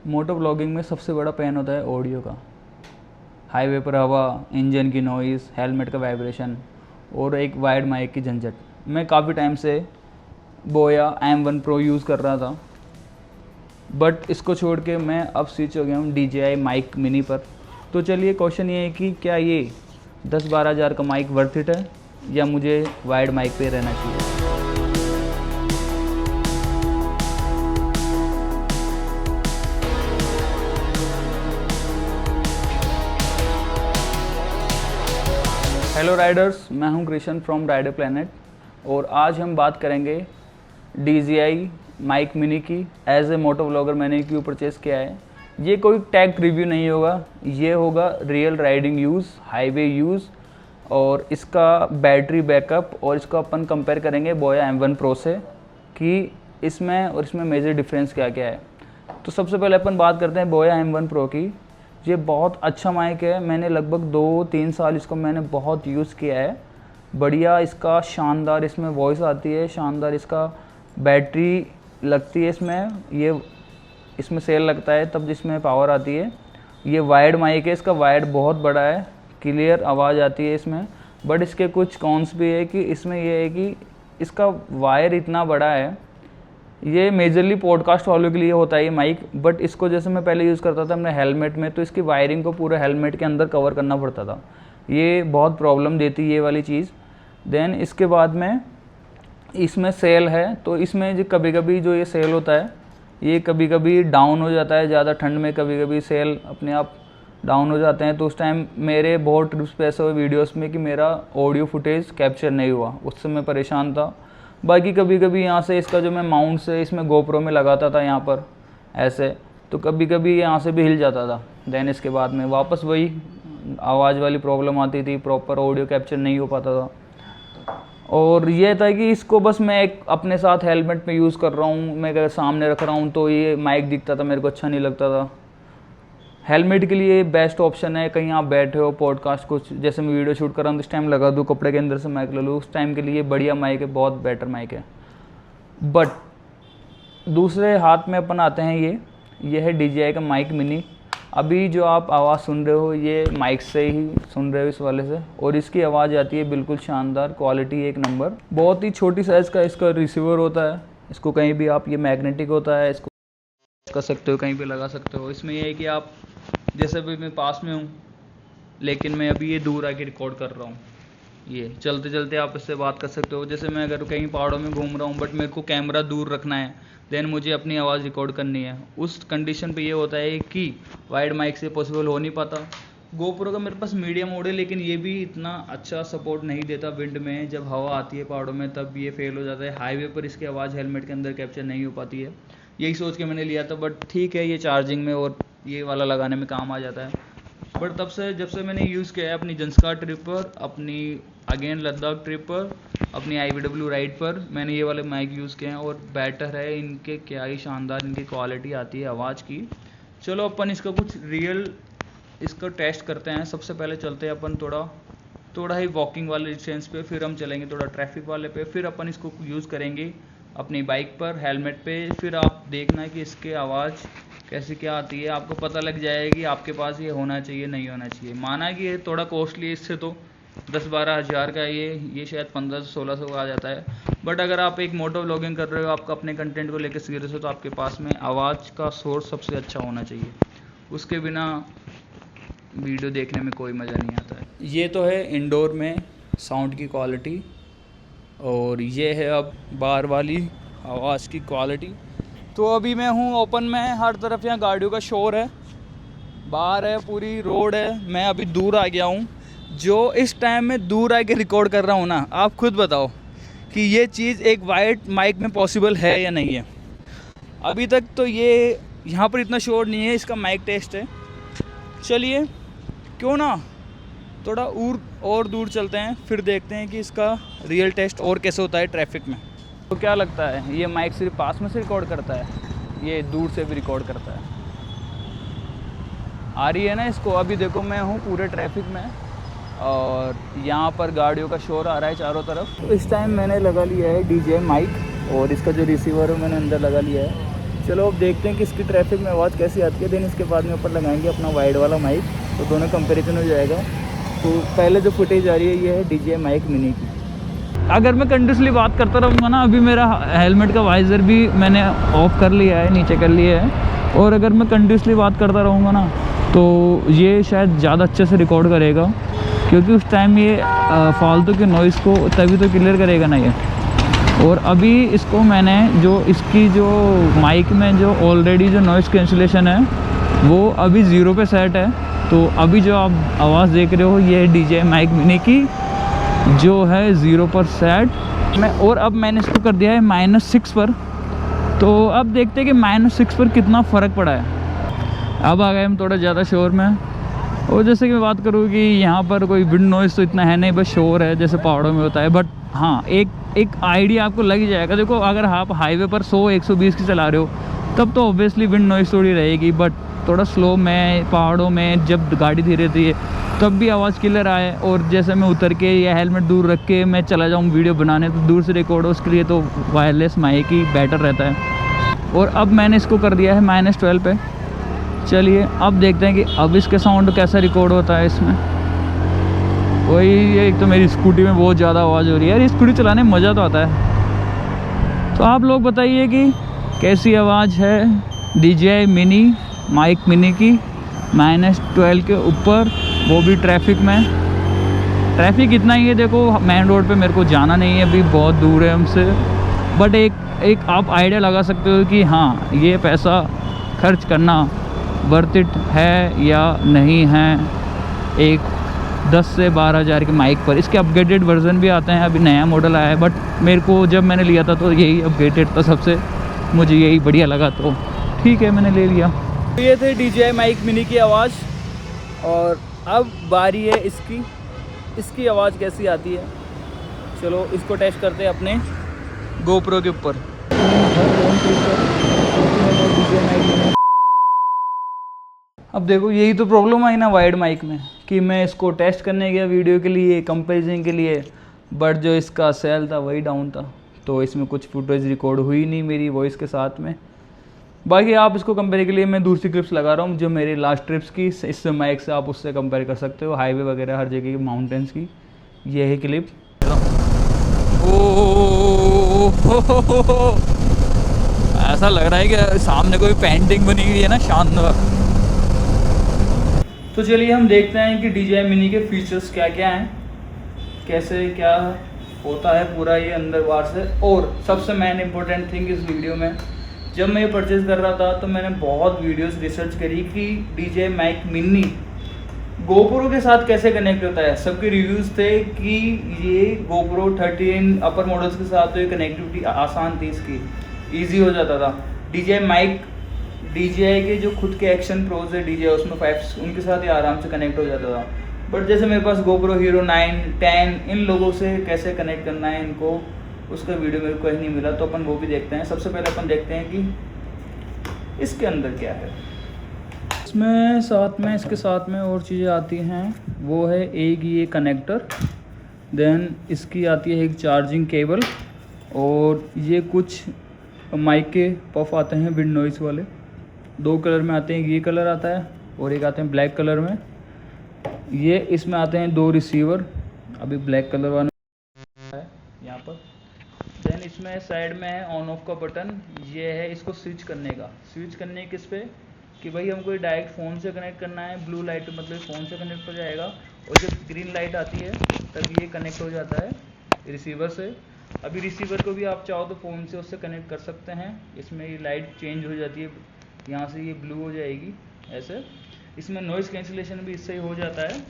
Moto vlogging में सबसे बड़ा पेन होता है ऑडियो का। हाईवे पर हवा, इंजन की नॉइज़, हेलमेट का वाइब्रेशन और एक वायर्ड माइक की झंझट। मैं काफ़ी टाइम से बोया M1 Pro यूज़ कर रहा था, बट इसको छोड़ के मैं अब स्विच हो गया हूँ DJI माइक मिनी पर। तो चलिए, क्वेश्चन ये है कि क्या ये 10-12 हज़ार का माइक वर्थ इट है या मुझे वायर्ड माइक पे रहना चाहिए। हेलो राइडर्स, मैं हूं कृष्ण फ्रॉम राइडर प्लेनेट और आज हम बात करेंगे DJI माइक मिनी की। एज ए मोटो व्लॉगर मैंने क्यों परचेज़ किया है। ये कोई टैग रिव्यू नहीं होगा, ये होगा real riding use, highway use और इसका बैटरी बैकअप। और इसको अपन कंपेयर करेंगे बोया M1 Pro से कि इसमें और इसमें मेजर डिफरेंस क्या क्या है। तो सबसे पहले अपन बात करते हैं बोया M1 Pro की। ये बहुत अच्छा माइक है, मैंने लगभग 2-3 साल इसको मैंने बहुत यूज़ किया है। बढ़िया इसका शानदार इसमें वॉइस आती है, शानदार इसका बैटरी लगती है इसमें सेल लगता है तब जिसमें पावर आती है। ये वायर्ड माइक है, इसका वायर्ड बहुत बड़ा है, क्लियर आवाज़ आती है इसमें। बट इसके कुछ कॉन्स भी है कि इसमें यह है कि इसका वायर इतना बड़ा है। ये मेजरली पॉडकास्ट वालों के लिए होता है ये माइक, बट इसको जैसे मैं पहले यूज़ करता था अपने हेलमेट में, तो इसकी वायरिंग को पूरा हेलमेट के अंदर कवर करना पड़ता था। ये बहुत प्रॉब्लम देती है ये वाली चीज़। देन इसके बाद में इसमें सेल है, तो इसमें जो कभी कभी जो ये सेल होता है ये कभी कभी डाउन हो जाता है। ज़्यादा ठंड में कभी कभी सेल अपने आप डाउन हो जाते हैं। तो उस टाइम मेरे बहुत ट्रिप्स पे ऐसे हुए वीडियोज़ में कि मेरा ऑडियो फुटेज कैप्चर नहीं हुआ, उससे मैं परेशान था। बाकी कभी कभी यहाँ से इसका जो मैं माउंट से इसमें गोप्रो में लगाता था यहाँ पर ऐसे, तो कभी कभी यहाँ से भी हिल जाता था। देन इसके बाद में वापस वही आवाज़ वाली प्रॉब्लम आती थी, प्रॉपर ऑडियो कैप्चर नहीं हो पाता था। और ये था कि इसको बस मैं एक अपने साथ हेलमेट में यूज़ कर रहा हूँ, मैं अगर सामने रख रहा हूँ तो ये माइक दिखता था, मेरे को अच्छा नहीं लगता था। हेलमेट के लिए बेस्ट ऑप्शन है, कहीं आप बैठे हो पॉडकास्ट कुछ जैसे मैं वीडियो शूट कर रहा हूँ तो इस टाइम लगा दूँ, कपड़े के अंदर से माइक ले लूँ, उस टाइम के लिए बढ़िया माइक है, बहुत बेटर माइक है। बट दूसरे हाथ में अपन आते हैं ये है DJI का माइक मिनी। अभी जो आप आवाज़ सुन रहे हो ये माइक से ही सुन रहे हो इस वाले से, और इसकी आवाज़ आती है बिल्कुल शानदार, क्वालिटी एक नंबर। बहुत ही छोटी साइज़ का इसका रिसीवर होता है, इसको कहीं भी आप, ये मैग्नेटिक होता है, इसको कर सकते हो, कहीं पे लगा सकते हो। इसमें यह है कि आप जैसे भी मैं पास में हूँ लेकिन मैं अभी ये दूर आके रिकॉर्ड कर रहा हूँ, ये चलते चलते आप इससे बात कर सकते हो। जैसे मैं अगर कहीं पहाड़ों में घूम रहा हूँ बट मेरे को कैमरा दूर रखना है, देन मुझे अपनी आवाज़ रिकॉर्ड करनी है, उस कंडीशन पे ये होता है कि वाइड माइक से पॉसिबल हो नहीं पाता। गोप्रो का मेरे पास मीडियम मोड है, लेकिन ये भी इतना अच्छा सपोर्ट नहीं देता विंड में, जब हवा आती है पहाड़ों में तब ये फेल हो जाता है। हाईवे पर इसकी आवाज़ हेलमेट के अंदर कैप्चर नहीं हो पाती है, यही सोच के मैंने लिया था। बट ठीक है, ये चार्जिंग में और ये वाला लगाने में काम आ जाता है। बट तब से जब से मैंने यूज़ किया है अपनी जंस्कार ट्रिप पर, अपनी अगेन लद्दाख ट्रिप पर, अपनी IVW राइड पर, मैंने ये वाले माइक यूज़ किए हैं और बेटर है इनके, क्या ही शानदार इनकी क्वालिटी आती है आवाज़ की। चलो अपन इसका कुछ रियल इसका टेस्ट करते हैं। सबसे पहले चलते हैं अपन थोड़ा ही वॉकिंग वाले डिस्टेंस पे, फिर हम चलेंगे थोड़ा ट्रैफिक वाले पे, फिर अपन इसको यूज़ करेंगे अपनी बाइक पर हेलमेट पे। फिर आप देखना कि इसकी आवाज़ कैसे क्या आती है, आपको पता लग जाएगी आपके पास ये होना चाहिए नहीं होना चाहिए। माना कि ये थोड़ा कॉस्टली है, इससे तो 10-12 हज़ार का ये शायद 1500-1600 का आ जाता है। बट अगर आप एक मोटो व्लॉगिंग कर रहे हो, आपका अपने कंटेंट को लेकर सीरियस हो, तो आपके पास में आवाज़ का सोर्स सबसे अच्छा होना चाहिए, उसके बिना वीडियो देखने में कोई मज़ा नहीं आता है। ये तो है इंडोर में साउंड की क्वालिटी, और ये है अब बाहर वाली आवाज़ की क्वालिटी। तो अभी मैं हूँ ओपन में, हर तरफ यहाँ गाड़ियों का शोर है, बाहर है, पूरी रोड है। मैं अभी दूर आ गया हूँ, जो इस टाइम में दूर आके रिकॉर्ड कर रहा हूँ ना, आप खुद बताओ कि ये चीज़ एक वाइड माइक में पॉसिबल है या नहीं है। अभी तक तो ये यहाँ पर इतना शोर नहीं है, इसका माइक टेस्ट है। चलिए क्यों ना थोड़ा और दूर चलते हैं, फिर देखते हैं कि इसका रियल टेस्ट और कैसे होता है ट्रैफिक में। तो क्या लगता है, ये माइक सिर्फ पास में से रिकॉर्ड करता है, ये दूर से भी रिकॉर्ड करता है? आ रही है ना इसको? अभी देखो मैं हूँ पूरे ट्रैफिक में और यहाँ पर गाड़ियों का शोर आ रहा है चारों तरफ। तो इस टाइम मैंने लगा लिया है DJI माइक, और इसका जो रिसीवर है मैंने अंदर लगा लिया है। चलो अब देखते हैं कि इसकी ट्रैफिक में आवाज़ कैसी आती है। देन इसके बाद में ऊपर लगाएंगे अपना वाइड वाला माइक, तो दोनों कंपैरिजन हो जाएगा। तो पहले जो फुटेज आ रही है ये है DJI माइक मिनी की। अगर मैं कंटिन्यूसली बात करता रहूँगा ना, अभी मेरा हेलमेट का वाइज़र भी मैंने ऑफ कर लिया है, नीचे कर लिया है, और अगर मैं कंटिन्यूसली बात करता रहूँगा ना तो ये शायद ज़्यादा अच्छे से रिकॉर्ड करेगा, क्योंकि उस टाइम ये फालतू के नॉइज़ को तभी तो क्लियर करेगा ना ये। और अभी इसको मैंने जो इसकी जो माइक में जो ऑलरेडी जो नॉइज़ कैंसिलेशन है वो अभी 0 पे सेट है। तो अभी जो आप आवाज़ देख रहे हो ये DJI माइक मिनी की जो है 0 पर सेट मैं, और अब मैंने इसको कर दिया है -6 पर। तो अब देखते हैं कि -6 पर कितना फ़र्क पड़ा है। अब आ गए हम थोड़ा ज़्यादा शोर में, और जैसे कि मैं बात करूँ कि यहाँ पर कोई विंड नॉइज़ तो इतना है नहीं, बस शोर है जैसे पहाड़ों में होता है। बट हाँ, एक आइडिया आपको लग ही जाएगा। देखो अगर आप हाईवे पर 100-120 की चला रहे हो तब तो ऑब्वियसली विंड नॉइज़ थोड़ी रहेगी, बट थोड़ा स्लो में पहाड़ों में जब गाड़ी धीरे धीरे तब भी आवाज़ क्लियर आए। और जैसे मैं उतर के या हेलमेट दूर रख के मैं चला जाऊँ वीडियो बनाने, तो दूर से रिकॉर्ड हो, उसके लिए तो वायरलेस माइक ही बेटर रहता है। और अब मैंने इसको कर दिया है -12 पे। चलिए अब देखते हैं कि अब इसके साउंड कैसा रिकॉर्ड होता है इसमें। वही एक तो मेरी स्कूटी में बहुत ज़्यादा आवाज़ हो रही है यार, स्कूटी चलाने में मज़ा तो आता है। तो आप लोग बताइए कि कैसी आवाज़ है DJI मिनी माइक मिनी की -12 के ऊपर, वो भी ट्रैफिक में। ट्रैफिक इतना ही है, देखो मेन रोड पे मेरे को जाना नहीं है, अभी बहुत दूर है हमसे। बट एक आप आइडिया लगा सकते हो कि हाँ ये पैसा खर्च करना वर्थ इट है या नहीं है एक 10 से 12 हज़ार के माइक पर। इसके अपग्रेडेड वर्जन भी आते हैं, अभी नया मॉडल आया है, बट मेरे को जब मैंने लिया था तो यही अपग्रेडेड था सबसे, मुझे यही बढ़िया लगा, तो ठीक है मैंने ले लिया। तो ये थे DJI माइक मिनी की आवाज़, और अब बारी है इसकी आवाज़ कैसी आती है। चलो इसको टेस्ट करते हैं अपने GoPro के ऊपर। अब देखो यही तो प्रॉब्लम आई ना वाइड माइक में, कि मैं इसको टेस्ट करने गया वीडियो के लिए, कंपेरिजन के लिए, बट जो इसका सेल था वही डाउन था, तो इसमें कुछ फुटेज रिकॉर्ड हुई नहीं मेरी वॉइस के साथ में। बाकी आप इसको कंपेयर के लिए मैं दूसरी क्लिप्स लगा रहा हूँ जो मेरी लास्ट ट्रिप्स की, इस माइक से आप उससे कंपेयर कर सकते हो, हाईवे वगैरह हर जगह की, माउंटेन्स की। ये है क्लिप। ऐसा लग रहा है कि सामने कोई पेंटिंग बनी हुई है ना, शानदार। तो चलिए हम देखते हैं कि DJI मिनी के फीचर्स क्या क्या हैं, कैसे क्या होता है पूरा ये अंदर बाहर से। और सबसे मेन इम्पोर्टेंट थिंग इस वीडियो में, जब मैं ये परचेज़ कर रहा था तो मैंने बहुत वीडियोस रिसर्च करी कि DJI माइक मिनी GoPro के साथ कैसे कनेक्ट होता है। सबके रिव्यूज़ थे कि ये GoPro 13 अपर मॉडल्स के साथ तो ये कनेक्टिविटी आसान थी, इसकी ईजी हो जाता था। DJI माइक DJI के जो खुद के एक्शन प्रोज है DJI उसमें 5, उनके साथ ही आराम से कनेक्ट हो जाता था। बट जैसे मेरे पास GoPro Hero 9, 10, इन लोगों से कैसे कनेक्ट करना है इनको, उसका वीडियो मेरे को कहीं नहीं मिला, तो अपन वो भी देखते हैं। सबसे पहले अपन देखते हैं कि इसके अंदर क्या है। इसमें इसके साथ में और चीज़ें आती हैं, वो है एक ये कनेक्टर, देन इसकी आती है एक चार्जिंग केबल, और ये कुछ माइक के पफ आते हैं विंड नॉइज़ वाले, 2 कलर में आते हैं, ये कलर आता है और एक आते हैं ब्लैक कलर में। ये इसमें आते हैं 2 रिसीवर, अभी ब्लैक कलर वाला है यहाँ पर। देन इसमें साइड में है ऑन ऑफ का बटन, ये है इसको स्विच करने किस पे, कि भाई हमको डायरेक्ट फ़ोन से कनेक्ट करना है, ब्लू लाइट मतलब फ़ोन से कनेक्ट हो जाएगा, और जब ग्रीन लाइट आती है तब ये कनेक्ट हो जाता है रिसीवर से। अभी रिसीवर को भी आप चाहो तो फ़ोन से उससे कनेक्ट कर सकते हैं। इसमें ये लाइट चेंज हो जाती है, यहाँ से ये ब्लू हो जाएगी ऐसे। इसमें नॉइज़ कैंसिलेशन भी इससे ही हो जाता है,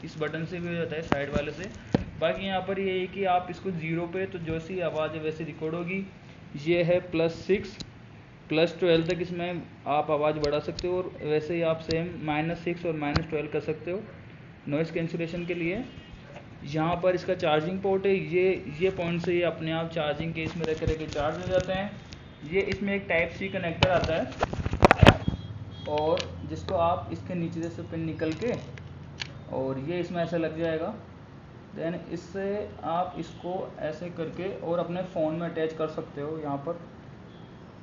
इस बटन से भी हो जाता है साइड वाले से। बाकी यहाँ पर ये है कि आप इसको 0 पे तो जैसी आवाज़ है वैसे रिकॉर्ड होगी। ये है +6 +12 तक इसमें आप आवाज़ बढ़ा सकते हो, और वैसे ही आप सेम -6 और -12 कर सकते हो नॉइज़ कैंसिलेशन के लिए। यहाँ पर इसका चार्जिंग पोर्ट है, ये पॉइंट से ये अपने आप चार्जिंग केस में रख के चार्ज हो जाते हैं। ये इसमें एक Type-C कनेक्टर आता है, और जिसको आप इसके नीचे से पिन निकल के, और ये इसमें ऐसा लग जाएगा। देन इससे आप इसको ऐसे करके और अपने फ़ोन में अटैच कर सकते हो यहाँ पर।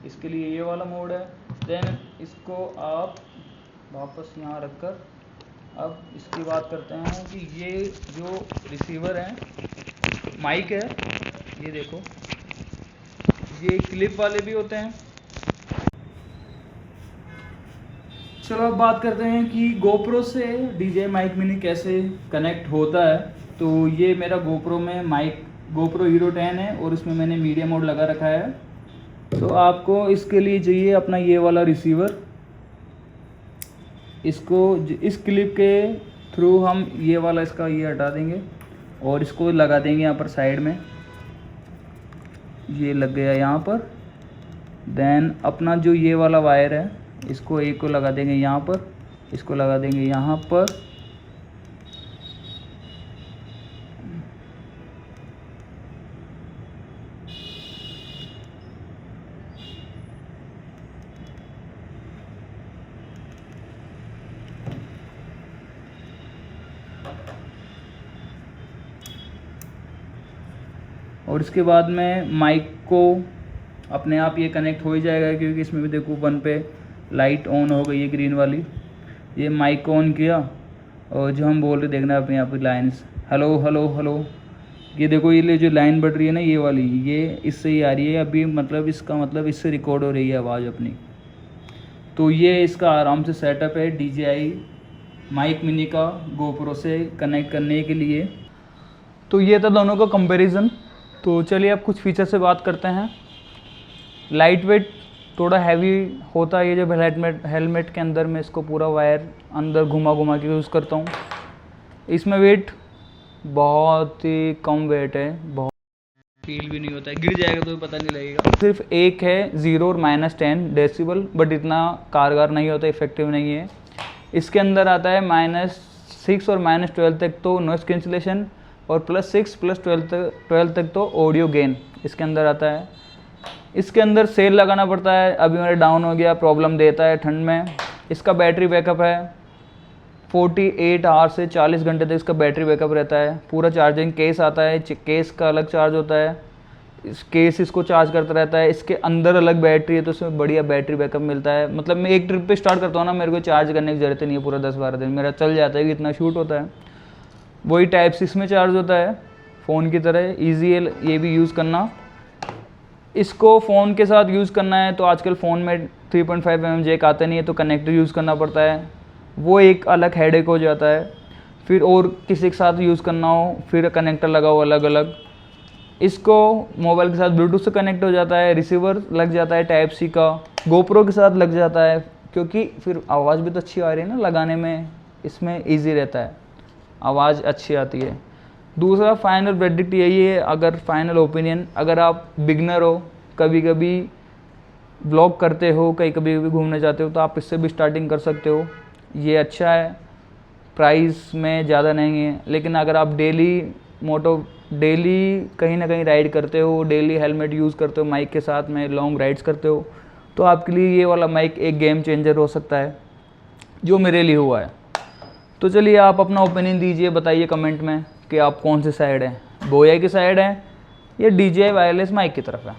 इसके लिए ये वाला मोड है। देन इसको आप वापस यहाँ रखकर अब इसकी बात करते हैं कि ये जो रिसीवर है, माइक है, ये देखो, ये क्लिप वाले भी होते हैं। चलो अब बात करते हैं कि GoPro से DJI माइक मिनी कैसे कनेक्ट होता है। तो ये मेरा GoPro में माइक GoPro Hero 10 है और इसमें मैंने मीडिया मोड लगा रखा है। तो आपको इसके लिए चाहिए अपना ये वाला रिसीवर। इसको इस क्लिप के थ्रू हम ये वाला इसका ये हटा देंगे और इसको लगा देंगे यहाँ पर साइड में, ये लग गया यहाँ पर। देन अपना जो ये वाला वायर है, इसको एक को लगा देंगे यहाँ पर, इसको लगा देंगे यहाँ पर। और इसके बाद में माइक को अपने आप ये कनेक्ट हो ही जाएगा, क्योंकि इसमें भी देखो 1 पे लाइट ऑन हो गई है ग्रीन वाली। ये माइक को ऑन किया और जो हम बोल रहे देखना अपने यहाँ पर लाइन्स, हेलो हेलो हेलो, ये देखो ये जो लाइन बढ़ रही है ना ये वाली, ये इससे ही आ रही है अभी, मतलब इसका मतलब इससे रिकॉर्ड हो रही है आवाज़ अपनी। तो ये इसका आराम से सेटअप है DJI माइक मिनी का GoPro से कनेक्ट करने के लिए। तो ये था दोनों का कंपैरिजन। तो चलिए अब कुछ फीचर से बात करते हैं। लाइट वेट, थोड़ा हैवी होता है ये जब हेलमेट के अंदर मैं इसको पूरा वायर अंदर घुमा घुमा के यूज़ करता हूँ। इसमें वेट बहुत ही कम वेट है, बहुत फील भी नहीं होता है, गिर जाएगा तो पता नहीं लगेगा। सिर्फ एक है 0 और -10 डेसिबल, बट इतना कारगर नहीं होता, इफेक्टिव नहीं है। इसके अंदर आता है -6 और -12 तक तो नॉइस कैंसिलेशन, और +6 +12 तक तो ऑडियो गेन इसके अंदर आता है। इसके अंदर सेल लगाना पड़ता है, अभी मेरा डाउन हो गया, प्रॉब्लम देता है ठंड में। इसका बैटरी बैकअप है 48 आवर से 40 घंटे तक इसका बैटरी बैकअप रहता है। पूरा चार्जिंग केस आता है, केस का अलग चार्ज होता है, इस केस इसको चार्ज करता रहता है। इसके अंदर अलग बैटरी है तो उसमें बढ़िया बैटरी बैकअप मिलता है। मतलब मैं एक ट्रिप पे स्टार्ट करता हूँ ना, मेरे को चार्ज करने की ज़रूरत नहीं है, पूरा 10-12 दिन मेरा चल जाता है, इतना शूट होता है। वही टाइप C इसमें चार्ज होता है फ़ोन की तरह, ईजी है ये भी यूज़ करना। इसको फ़ोन के साथ यूज़ करना है तो आजकल फ़ोन में 3.5 mm जैक आता नहीं है, तो कनेक्टर यूज़ करना पड़ता है, वो एक अलग हेडेक हो जाता है। फिर और किसी के साथ यूज़ करना हो फिर कनेक्टर लगाओ अलग अलग। इसको मोबाइल के साथ ब्लूटूथ से कनेक्ट हो जाता है, रिसीवर लग जाता है टाइप C का, GoPro के साथ लग जाता है, क्योंकि फिर आवाज़ भी तो अच्छी आ रही है ना लगाने में, इसमें ईजी रहता है, आवाज़ अच्छी आती है। दूसरा फाइनल वर्डिक्ट यही है, अगर फाइनल ओपिनियन, अगर आप बिगनर हो, कभी कभी ब्लॉग करते हो, कहीं कभी कभी घूमने जाते हो, तो आप इससे भी स्टार्टिंग कर सकते हो। ये अच्छा है, प्राइस में ज़्यादा नहीं है, लेकिन अगर आप डेली कहीं ना कहीं राइड करते हो, डेली हेलमेट यूज़ करते हो माइक के साथ में, लॉन्ग राइड्स करते हो, तो आपके लिए ये वाला माइक एक गेम चेंजर हो सकता है, जो मेरे लिए हुआ है। तो चलिए आप अपना ओपिनियन दीजिए, बताइए कमेंट में कि आप कौन से साइड हैं, बोया की साइड हैं या DJI वायरलेस माइक की तरफ है।